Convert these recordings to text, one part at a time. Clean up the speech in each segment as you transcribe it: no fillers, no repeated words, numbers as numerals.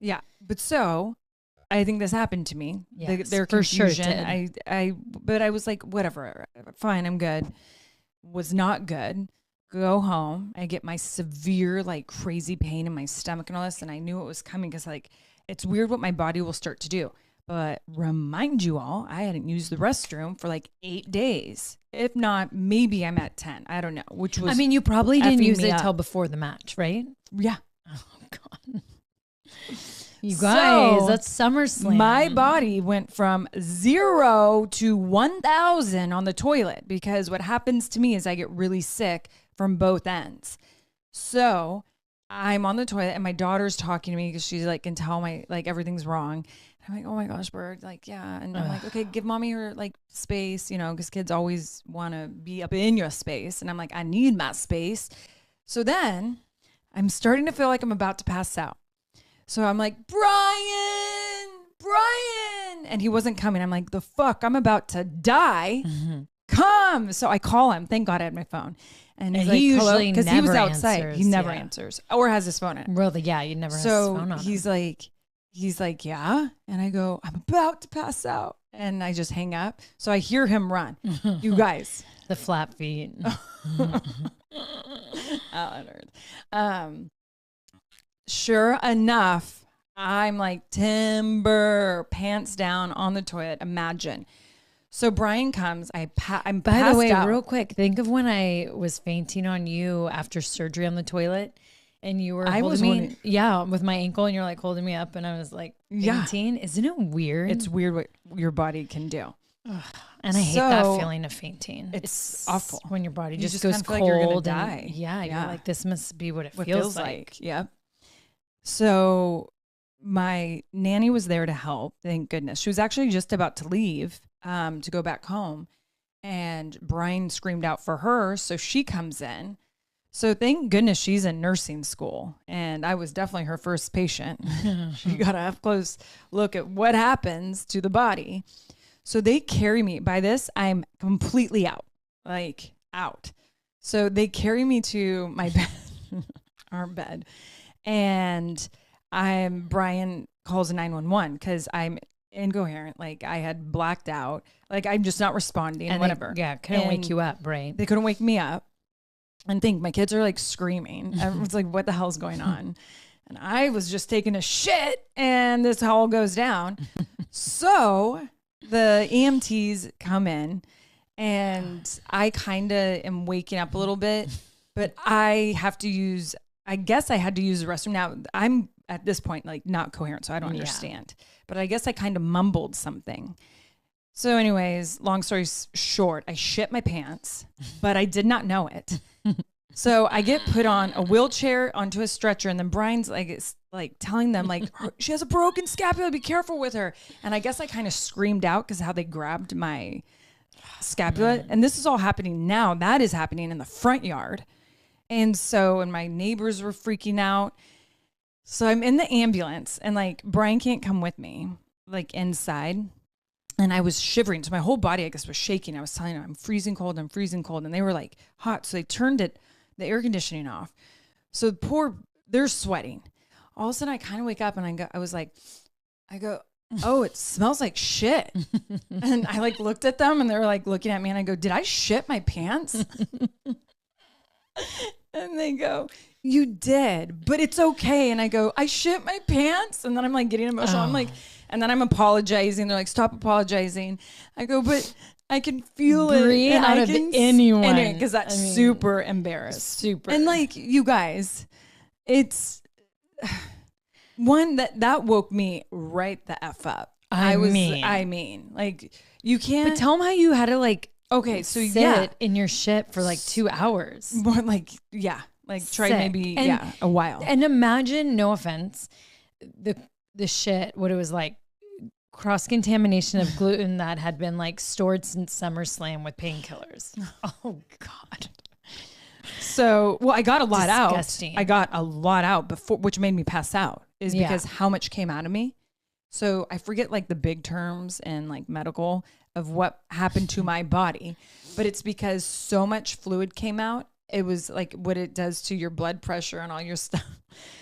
Yeah. But so I think this happened to me. Yes, Their for sure confusion. But I was like, whatever, fine, I'm good. Was not good. Go home. I get my severe, like crazy pain in my stomach and all this. And I knew it was coming because like, it's weird what my body will start to do. But remind you all, I hadn't used the restroom for like 8 days. If not, maybe I'm at 10. I don't know, which was, I mean, you probably didn't use it up. till before the match, right? Yeah. Oh, God. You guys, So, that's SummerSlam. My body went from 0 to 1,000 on the toilet because what happens to me is I get really sick from both ends. So I'm on the toilet and my daughter's talking to me because she's like, can tell my, like everything's wrong. I'm like, oh my gosh, Bird. Like, yeah. And I'm like, okay, give mommy her like space, you know, because kids always want to be up in your space. And I'm like, I need my space. So then I'm starting to feel like I'm about to pass out. So I'm like, Bryan. And he wasn't coming. I'm like, the fuck, I'm about to die. Mm-hmm. Come. So I call him. Thank God I had my phone. And he's like, usually because he was outside. Answers, he never answers or has his phone in. Really? Yeah. You never has his phone on. He's like, yeah. And I go, I'm about to pass out. And I just hang up. So I hear him run. You guys. The flap feet. Sure enough, I'm like timber, pants down on the toilet. Imagine. So Bryan comes. I'm By the way, out. Real quick, think of when I was fainting on you after surgery on the toilet. And you were holding me, with my ankle, and you're like holding me up, and I was like fainting. Yeah. Isn't it weird? It's weird what your body can do. And I hate that feeling of fainting. It's awful when your body just goes cold. Like you're gonna die. You're like, this must be what it feels like. Yep. So my nanny was there to help. Thank goodness. She was actually just about to leave to go back home, and Bryan screamed out for her, so she comes in. So thank goodness she's in nursing school, and I was definitely her first patient. She got a up close look at what happens to the body. So they carry me. By this, I'm completely out, like out. So they carry me to my bed, our bed, and Bryan calls 911 because I'm incoherent. Like I had blacked out. Like I'm just not responding. And whatever. Couldn't wake you up, right? They couldn't wake me up. And think my kids are like screaming. Everyone's like, what the hell's going on? And I was just taking a shit and this all goes down. So the EMTs come in and I kind of am waking up a little bit, but I guess I had to use the restroom. Now I'm at this point, like not coherent, so I don't understand, but I guess I kind of mumbled something. So anyways, long story short, I shit my pants, but I did not know it. So I get put on a wheelchair onto a stretcher, and then Bryan's like telling them like she has a broken scapula, be careful with her. And I guess I kind of screamed out because how they grabbed my scapula. And this is all happening now. That is happening in the front yard. And my neighbors were freaking out. So I'm in the ambulance, and like Bryan can't come with me, like inside. And I was shivering. So my whole body, I guess, was shaking. I was telling them, I'm freezing cold. And they were like hot. So they turned the air conditioning off. So they're sweating. All of a sudden I kind of wake up and I go, oh, it smells like shit. And I like looked at them and they were like looking at me and I go, did I shit my pants? And they go, you did, but it's okay. And I go, I shit my pants. And then I'm like getting emotional. I'm like, and then I'm apologizing. They're like, stop apologizing. I go, but I can feel Brie it. And out of anyone. Because that's super embarrassed. Super. And like, you guys, it's one that woke me right the F up. I mean, like you can't. But tell them how you had to like, okay, so sit in your shit for like 2 hours. More like, try maybe, a while. And imagine, no offense, the shit, what it was like, cross-contamination of gluten that had been like stored since SummerSlam with painkillers. Oh God. So, well, I got a lot Disgusting. out. I got a lot out before, which made me pass out because how much came out of me. So I forget like the big terms and like medical of what happened to my body, but it's because so much fluid came out it was like what it does to your blood pressure and all your stuff.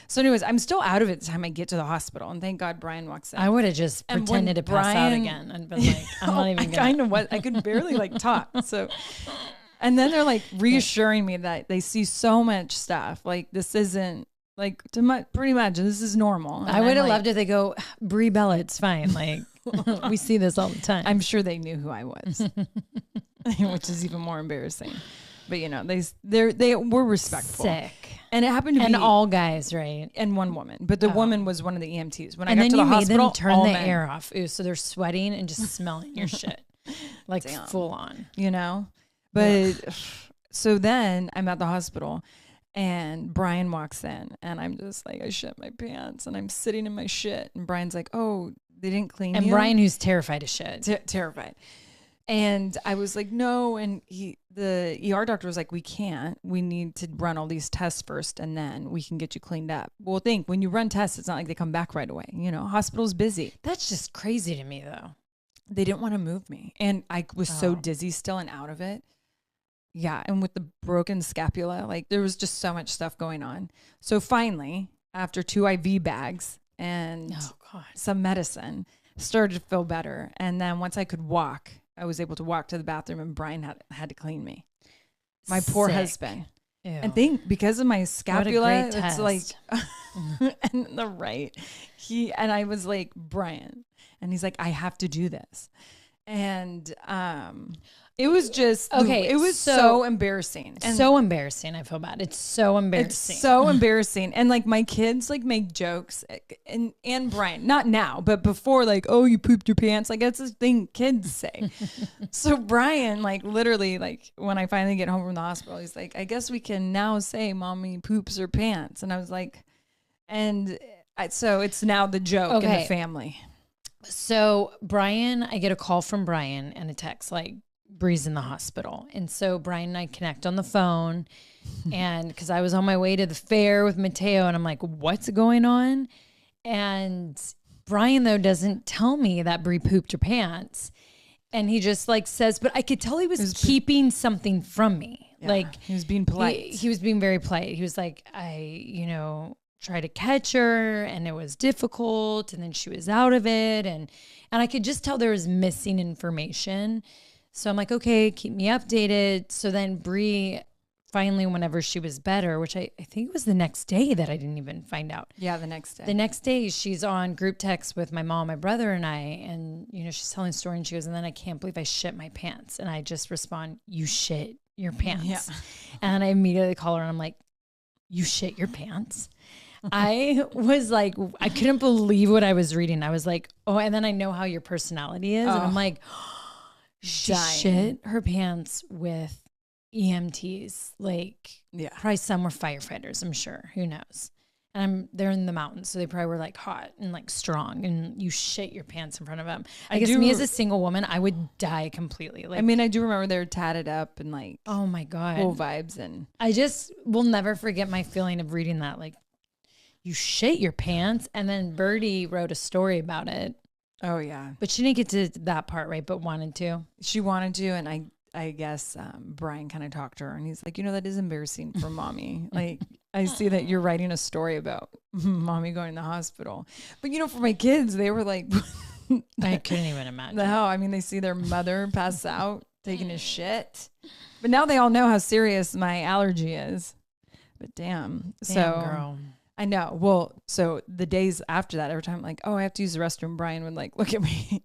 So anyways, I'm still out of it the time I get to the hospital, and thank God Bryan walks in. I would have just pretended to pass out again and been like, I'm not even gonna. I kind of was. I could barely like talk. So, and then they're like reassuring me that they see so much stuff. Like this isn't like pretty much this is normal. And I would have loved if they go, Brie Bella, it's fine. Like we see this all the time. I'm sure they knew who I was, which is even more embarrassing. But you know, they were respectful. Sick. And it happened to be all guys, right? And one woman, but the woman was one of the EMTs. When and I got to the hospital, made them turn the air off. Ooh, so they're sweating and just smelling your shit, like full on, you know. But so then I'm at the hospital, and Bryan walks in, and I'm just like, I shit my pants, and I'm sitting in my shit, and Bryan's like, oh, they didn't clean you. And Bryan, who's terrified of shit, terrified. And I was like, no. And the ER doctor was like, we can't. We need to run all these tests first, and then we can get you cleaned up. Well, when you run tests, it's not like they come back right away. You know, hospital's busy. That's just crazy to me, though. They didn't want to move me. And I was so dizzy still and out of it. Yeah. And with the broken scapula, like there was just so much stuff going on. So finally, after 2 IV bags and some medicine, started to feel better. And then once I could walk, I was able to walk to the bathroom, and Bryan had to clean me. My poor husband. Ew. And because of my scapula, it's like, and the right. I was like, Bryan, and he's like, I have to do this. And it was just it was so embarrassing. And so embarrassing. I feel bad. It's so embarrassing. It's so embarrassing. And like my kids like make jokes, and Bryan, not now, but before, like, oh, you pooped your pants. Like that's the thing kids say. So Bryan, like literally, like when I finally get home from the hospital, he's like, I guess we can now say mommy poops her pants. And I was like, so it's now the joke in the family. So Bryan, I get a call from Bryan and a text like, Brie's in the hospital. And so Bryan and I connect on the phone, and because I was on my way to the fair with Mateo, and I'm like, what's going on? And Bryan, though, doesn't tell me that Brie pooped her pants. And he just like says, but I could tell he was keeping something from me. Yeah, like he was being polite. He was being very polite. He was like, I tried to catch her, and it was difficult, and then she was out of it. And I could just tell there was missing information. So I'm like, okay, keep me updated. So then Brie, finally, whenever she was better, which I think it was the next day that I didn't even find out. Yeah, the next day. The next day, she's on group text with my mom, my brother, and I. And, she's telling a story, and she goes, and then I can't believe I shit my pants. And I just respond, you shit your pants. Yeah. And I immediately call her, and I'm like, you shit your pants? I was like, I couldn't believe what I was reading. I was like, oh, and then I know how your personality is. And I'm like, she shit her pants with EMTs. Like, probably some were firefighters, I'm sure. Who knows? And they're in the mountains, so they probably were like hot and like strong, and you shit your pants in front of them. I guess me as a single woman, I would die completely. Like, I mean, I do remember they were tatted up and like, oh my God, cool vibes. And I just will never forget my feeling of reading that. Like, you shit your pants. And then Birdie wrote a story about it. Oh yeah. But she didn't get to that part, right? But wanted to. She wanted to. And I guess Bryan kind of talked to her, and he's like, that is embarrassing for mommy. Like, I see that you're writing a story about mommy going to the hospital. But for my kids, they were like, I couldn't even imagine. The hell? I mean, they see their mother pass out taking a shit. But now they all know how serious my allergy is. But damn. So girl. I know. Well, so the days after that, every time I'm like, oh, I have to use the restroom, Bryan would like look at me.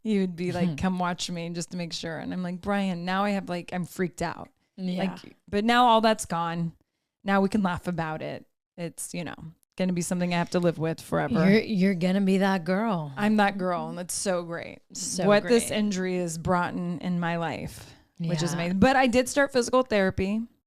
He would be like, come watch me just to make sure. And I'm like, Bryan, now I have like, I'm freaked out. Yeah. But now all that's gone. Now we can laugh about it. It's, going to be something I have to live with forever. You're going to be that girl. I'm that girl. And it's so great. Great. This injury has brought in my life, which is amazing. But I did start physical therapy.